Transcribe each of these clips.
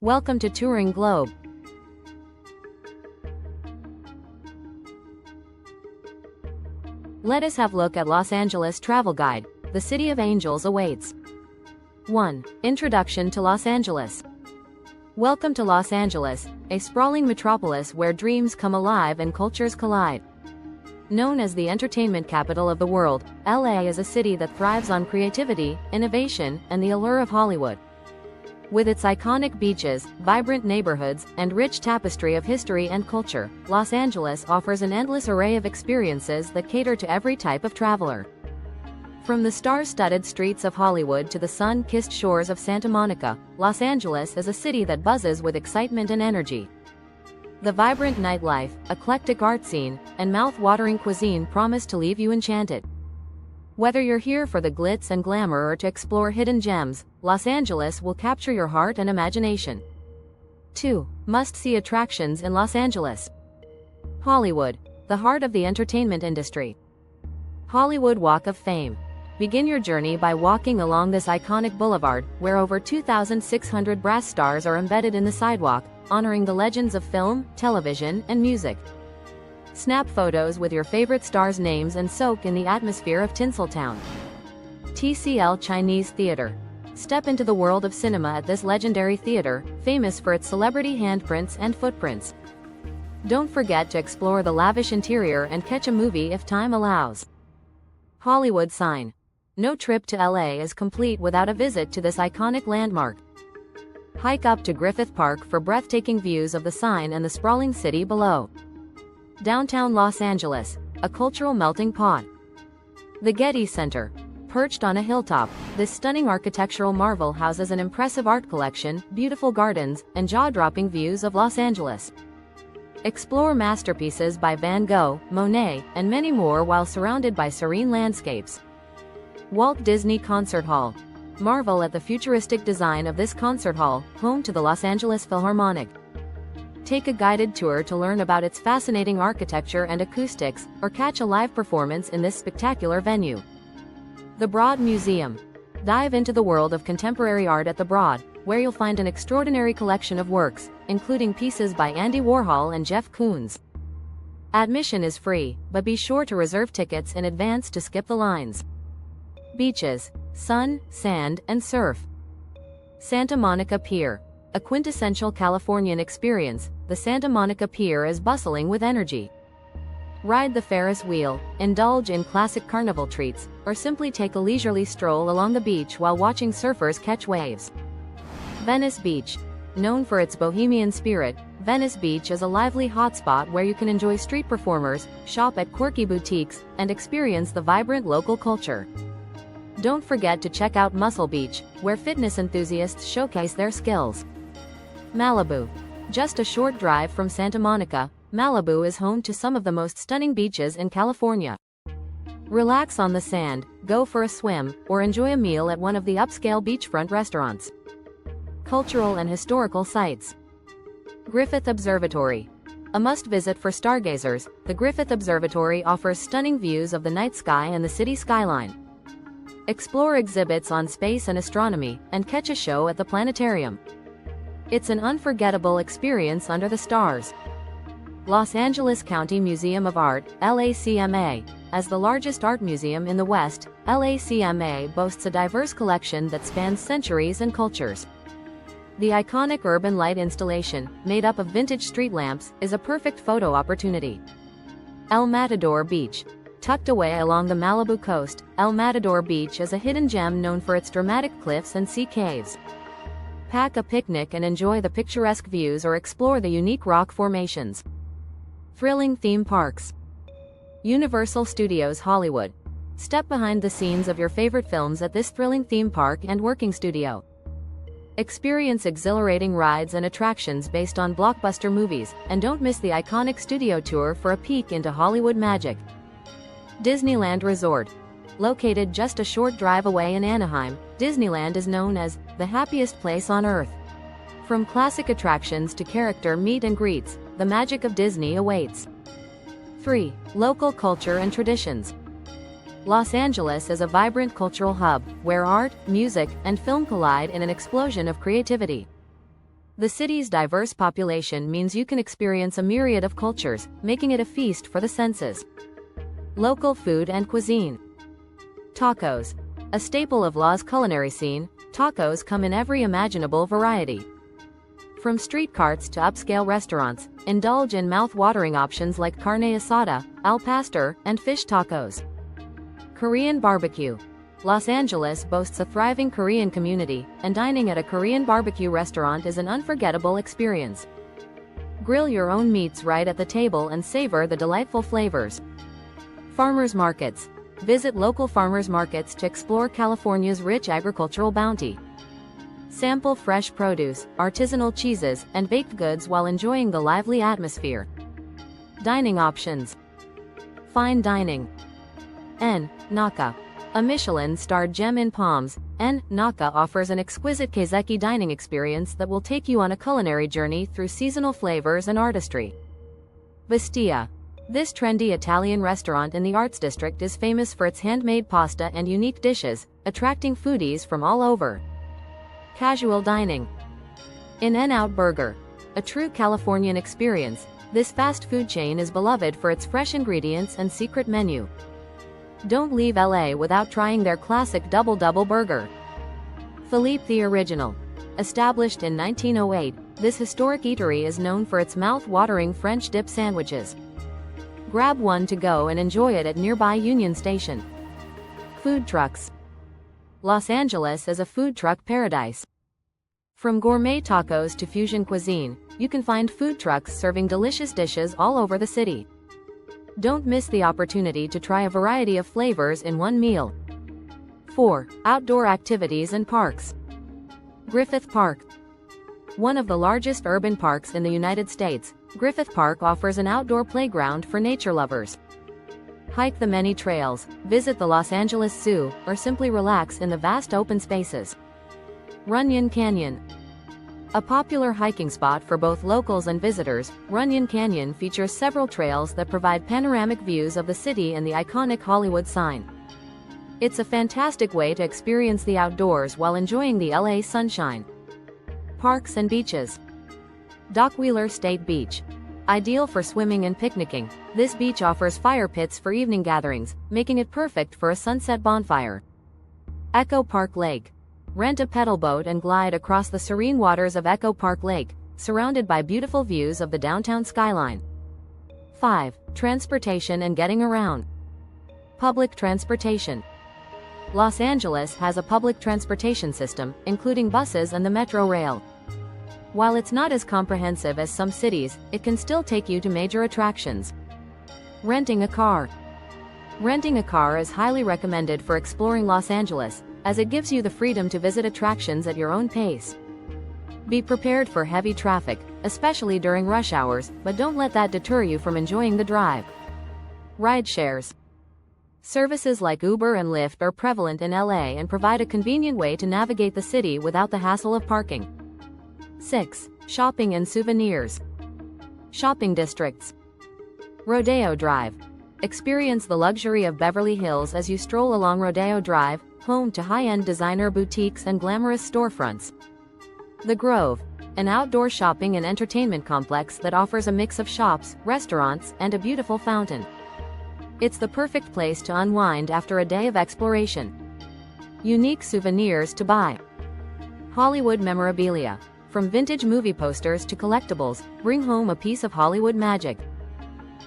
Welcome to Touring Globe. Let us have a look at Los Angeles Travel Guide. The City of Angels awaits. 1. Introduction to Los Angeles. Welcome to Los Angeles, a sprawling metropolis where dreams come alive and cultures collide. Known as the entertainment capital of the world, LA is a city that thrives on creativity, innovation, and the allure of Hollywood. With its iconic beaches, vibrant neighborhoods, and rich tapestry of history and culture, Los Angeles offers an endless array of experiences that cater to every type of traveler. From the star-studded streets of Hollywood to the sun-kissed shores of Santa Monica, Los Angeles is a city that buzzes with excitement and energy. The vibrant nightlife, eclectic art scene, and mouth-watering cuisine promise to leave you enchanted. Whether you're here for the glitz and glamour or to explore hidden gems, Los Angeles will capture your heart and imagination. 2. Must-see attractions in Los Angeles. Hollywood, the heart of the entertainment industry. Hollywood Walk of Fame. Begin your journey by walking along this iconic boulevard, where over 2,600 brass stars are embedded in the sidewalk, honoring the legends of film, television, and music. Snap photos with your favorite stars' names and soak in the atmosphere of Tinseltown. TCL Chinese Theater. Step into the world of cinema at this legendary theater, famous for its celebrity handprints and footprints. Don't forget to explore the lavish interior and catch a movie if time allows. Hollywood Sign. No trip to LA is complete without a visit to this iconic landmark. Hike up to Griffith Park for breathtaking views of the sign and the sprawling city below. Downtown Los Angeles, a cultural melting pot. The Getty Center. Perched on a hilltop, this stunning architectural marvel houses an impressive art collection, beautiful gardens, and jaw-dropping views of Los Angeles. Explore masterpieces by Van Gogh, Monet, and many more while surrounded by serene landscapes. Walt Disney Concert Hall. Marvel at the futuristic design of this concert hall, home to the Los Angeles Philharmonic. Take a guided tour to learn about its fascinating architecture and acoustics, or catch a live performance in this spectacular venue. The Broad Museum. Dive into the world of contemporary art at the Broad, where you'll find an extraordinary collection of works, including pieces by Andy Warhol and Jeff Koons. Admission is free, but be sure to reserve tickets in advance to skip the lines. Beaches, sun, sand, and surf. Santa Monica Pier. A quintessential Californian experience, the Santa Monica Pier is bustling with energy. Ride the Ferris wheel, indulge in classic carnival treats, or simply take a leisurely stroll along the beach while watching surfers catch waves. Venice Beach. Known for its bohemian spirit, Venice Beach is a lively hotspot where you can enjoy street performers, shop at quirky boutiques, and experience the vibrant local culture. Don't forget to check out Muscle Beach, where fitness enthusiasts showcase their skills. Malibu. Just a short drive from Santa Monica, Malibu is home to some of the most stunning beaches in California. Relax on the sand, go for a swim, or enjoy a meal at one of the upscale beachfront restaurants. Cultural and historical sites. Griffith Observatory. A must-visit for stargazers, the Griffith Observatory offers stunning views of the night sky and the city skyline. Explore exhibits on space and astronomy, and catch a show at the planetarium. It's an unforgettable experience under the stars. Los Angeles County Museum of Art, LACMA. As the largest art museum in the West, LACMA boasts a diverse collection that spans centuries and cultures. The iconic urban light installation, made up of vintage street lamps, is a perfect photo opportunity. El Matador Beach. Tucked away along the Malibu coast, El Matador Beach is a hidden gem known for its dramatic cliffs and sea caves. Pack a picnic and enjoy the picturesque views or explore the unique rock formations. Thrilling theme parks. Universal Studios Hollywood. Step behind the scenes of your favorite films at this thrilling theme park and working studio. Experience exhilarating rides and attractions based on blockbuster movies, and don't miss the iconic studio tour for a peek into Hollywood magic. Disneyland Resort. Located just a short drive away in Anaheim, Disneyland is known as the happiest place on earth. From classic attractions to character meet and greets, the magic of Disney awaits. 3. Local culture and traditions. Los Angeles is a vibrant cultural hub, where art, music, and film collide in an explosion of creativity. The city's diverse population means you can experience a myriad of cultures, making it a feast for the senses. Local food and cuisine. Tacos. A staple of La's culinary scene, tacos come in every imaginable variety. From street carts to upscale restaurants, indulge in mouth-watering options like carne asada, al pastor, and fish tacos. Korean barbecue. Los Angeles boasts a thriving Korean community, and dining at a Korean barbecue restaurant is an unforgettable experience. Grill your own meats right at the table and savor the delightful flavors. Farmers markets. Visit local farmers markets to explore California's rich agricultural bounty. Sample fresh produce, artisanal cheeses, and baked goods while enjoying the lively atmosphere. Dining options. Fine dining. N. Naka. A Michelin-starred gem in Palms, N. Naka offers an exquisite kaiseki dining experience that will take you on a culinary journey through seasonal flavors and artistry. Vestia. This trendy Italian restaurant in the Arts District is famous for its handmade pasta and unique dishes, attracting foodies from all over. Casual dining. In-N-Out Burger. A true Californian experience, this fast food chain is beloved for its fresh ingredients and secret menu. Don't leave LA without trying their classic Double-Double Burger. Philippe the Original. Established in 1908, this historic eatery is known for its mouth-watering French dip sandwiches. Grab one to go and enjoy it at nearby Union Station. Food trucks. Los Angeles is a food truck paradise. From gourmet tacos to fusion cuisine, you can find food trucks serving delicious dishes all over the city. Don't miss the opportunity to try a variety of flavors in one meal. 4. Outdoor activities and parks. Griffith Park. One of the largest urban parks in the United States, Griffith Park offers an outdoor playground for nature lovers. Hike the many trails, visit the Los Angeles Zoo, or simply relax in the vast open spaces. Runyon Canyon. A popular hiking spot for both locals and visitors, Runyon Canyon features several trails that provide panoramic views of the city and the iconic Hollywood sign. It's a fantastic way to experience the outdoors while enjoying the LA sunshine. Parks and beaches. Dockweiler State Beach. Ideal for swimming and picnicking, this beach offers fire pits for evening gatherings, making it perfect for a sunset bonfire. Echo Park Lake. Rent a pedal boat and glide across the serene waters of Echo Park Lake, surrounded by beautiful views of the downtown skyline. 5. Transportation and getting around. Public transportation. Los Angeles has a public transportation system, including buses and the Metro Rail. While it's not as comprehensive as some cities, it can still take you to major attractions. Renting a car. Renting a car is highly recommended for exploring Los Angeles, as it gives you the freedom to visit attractions at your own pace. Be prepared for heavy traffic, especially during rush hours, but don't let that deter you from enjoying the drive. Ride shares. Services like Uber and Lyft are prevalent in LA and provide a convenient way to navigate the city without the hassle of parking. 6. Shopping and souvenirs. Shopping districts. Rodeo Drive. Experience the luxury of Beverly Hills as you stroll along Rodeo Drive, home to high-end designer boutiques and glamorous storefronts. The Grove. An outdoor shopping and entertainment complex that offers a mix of shops, restaurants, and a beautiful fountain. It's the perfect place to unwind after a day of exploration. Unique souvenirs to buy. Hollywood memorabilia. From vintage movie posters to collectibles, bring home a piece of Hollywood magic.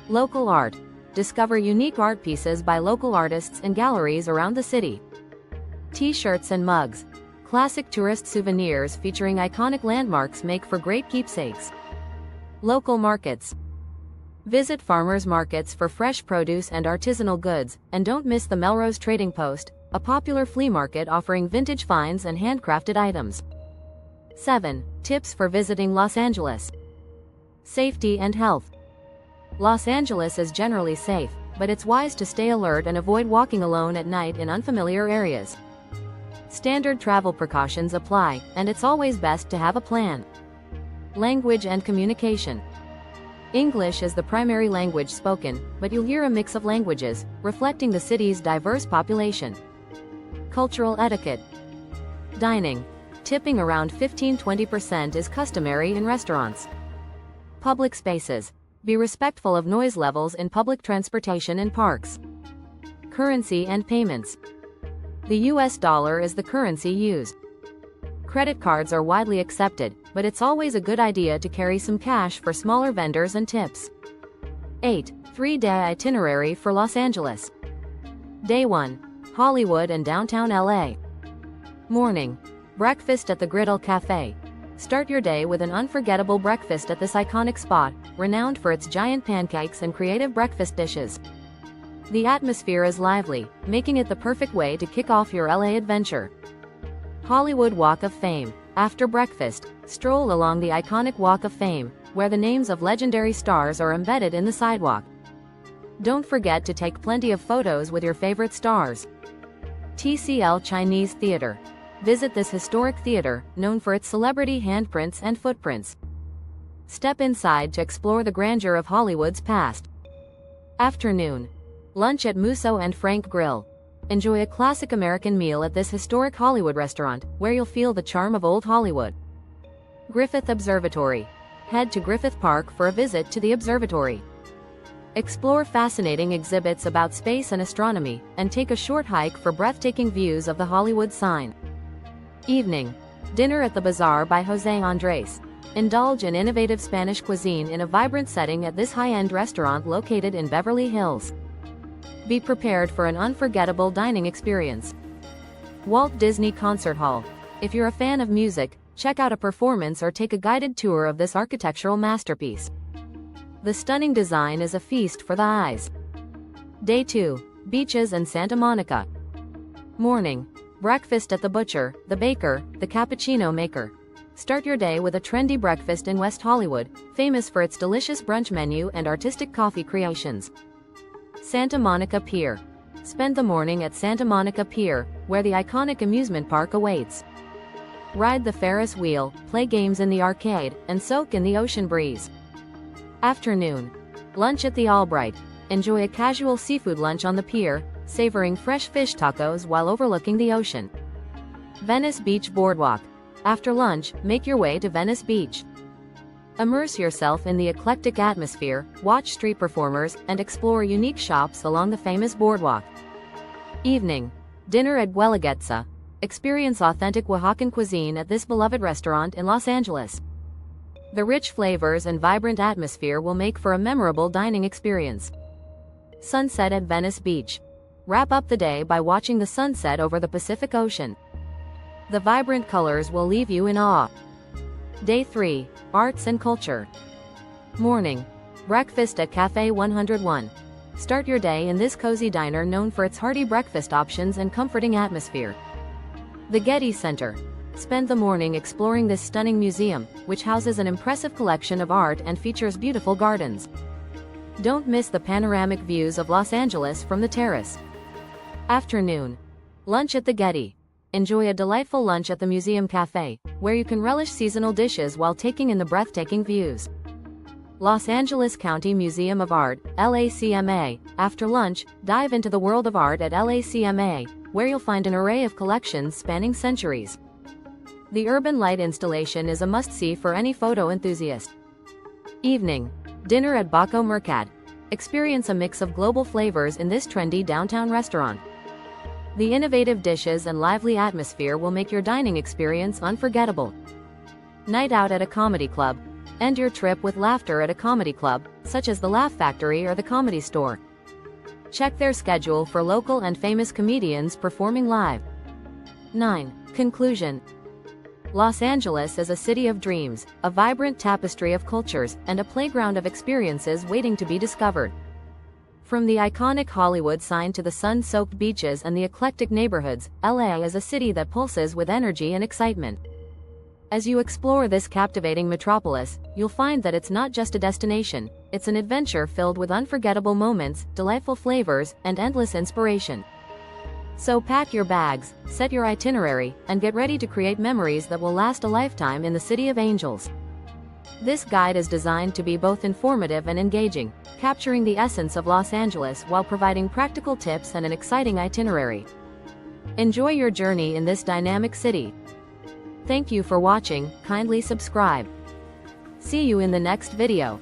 Local art. Discover unique art pieces by local artists in galleries around the city. T-shirts and mugs. Classic tourist souvenirs featuring iconic landmarks make for great keepsakes. Local markets. Visit farmers markets for fresh produce and artisanal goods, and don't miss the Melrose Trading Post, a popular flea market offering vintage finds and handcrafted items. 7. Tips for visiting Los Angeles. Safety and health. Los Angeles is generally safe, but it's wise to stay alert and avoid walking alone at night in unfamiliar areas. Standard travel precautions apply, and it's always best to have a plan. Language and communication. English is the primary language spoken, but you'll hear a mix of languages, reflecting the city's diverse population. Cultural etiquette. Dining. Tipping around 15–20% is customary in restaurants. Public spaces. Be respectful of noise levels in public transportation and parks. Currency and payments. The US dollar is the currency used. Credit cards are widely accepted, but it's always a good idea to carry some cash for smaller vendors and tips. 8. 3-day itinerary for Los Angeles. Day 1. Hollywood and downtown LA. Morning. Breakfast at the Griddle Cafe. Start your day with an unforgettable breakfast at this iconic spot, renowned for its giant pancakes and creative breakfast dishes. The atmosphere is lively, making it the perfect way to kick off your LA adventure. Hollywood Walk of Fame. After breakfast, stroll along the iconic Walk of Fame, where the names of legendary stars are embedded in the sidewalk. Don't forget to take plenty of photos with your favorite stars. TCL Chinese Theater. Visit this historic theater, known for its celebrity handprints and footprints. Step inside to explore the grandeur of Hollywood's past. Afternoon. Lunch at Musso and Frank Grill. Enjoy a classic American meal at this historic Hollywood restaurant, where you'll feel the charm of old Hollywood. Griffith Observatory. Head to Griffith Park for a visit to the observatory. Explore fascinating exhibits about space and astronomy, and take a short hike for breathtaking views of the Hollywood sign. Evening. Dinner at the Bazaar by José Andrés. Indulge in innovative Spanish cuisine in a vibrant setting at this high-end restaurant located in Beverly Hills. Be prepared for an unforgettable dining experience. Walt Disney Concert Hall. If you're a fan of music, check out a performance or take a guided tour of this architectural masterpiece. The stunning design is a feast for the eyes. Day 2. Beaches and Santa Monica. Morning. Breakfast at the Butcher, the Baker, the Cappuccino Maker. Start your day with a trendy breakfast in West Hollywood, famous for its delicious brunch menu and artistic coffee creations. Santa Monica Pier. Spend the morning at Santa Monica Pier, where the iconic amusement park awaits. Ride the Ferris wheel, play games in the arcade, and soak in the ocean breeze. Afternoon. Lunch at the Albright. Enjoy a casual seafood lunch on the pier, savoring fresh fish tacos while overlooking the ocean. Venice Beach Boardwalk. After lunch, make your way to Venice Beach. Immerse yourself in the eclectic atmosphere, watch street performers, and explore unique shops along the famous boardwalk. Evening. Dinner at Guelaguetza. Experience authentic Oaxacan cuisine at this beloved restaurant in Los Angeles. The rich flavors and vibrant atmosphere will make for a memorable dining experience. Sunset at Venice Beach. Wrap up the day by watching the sunset over the Pacific Ocean. The vibrant colors will leave you in awe. Day 3. Arts and Culture. Morning. Breakfast at Cafe 101. Start your day in this cozy diner known for its hearty breakfast options and comforting atmosphere. The Getty Center. Spend the morning exploring this stunning museum, which houses an impressive collection of art and features beautiful gardens. Don't miss the panoramic views of Los Angeles from the terrace. Afternoon. Lunch at the Getty. Enjoy a delightful lunch at the Museum Cafe, where you can relish seasonal dishes while taking in the breathtaking views. Los Angeles County Museum of Art, LACMA. After lunch, dive into the world of art at LACMA, where you'll find an array of collections spanning centuries. The Urban Light installation is a must-see for any photo enthusiast. Evening. Dinner at Baco Mercat. Experience a mix of global flavors in this trendy downtown restaurant. The innovative dishes and lively atmosphere will make your dining experience unforgettable. Night out at a comedy club. End your trip with laughter at a comedy club, such as the Laugh Factory or the Comedy Store. Check their schedule for local and famous comedians performing live. 9. Conclusion. Los Angeles is a city of dreams, a vibrant tapestry of cultures, and a playground of experiences waiting to be discovered. From the iconic Hollywood sign to the sun-soaked beaches and the eclectic neighborhoods, LA is a city that pulses with energy and excitement. As you explore this captivating metropolis, you'll find that it's not just a destination, it's an adventure filled with unforgettable moments, delightful flavors, and endless inspiration. So pack your bags, set your itinerary, and get ready to create memories that will last a lifetime in the City of Angels. This guide is designed to be both informative and engaging, capturing the essence of Los Angeles while providing practical tips and an exciting itinerary. Enjoy your journey in this dynamic city. Thank you for watching, kindly subscribe. See you in the next video.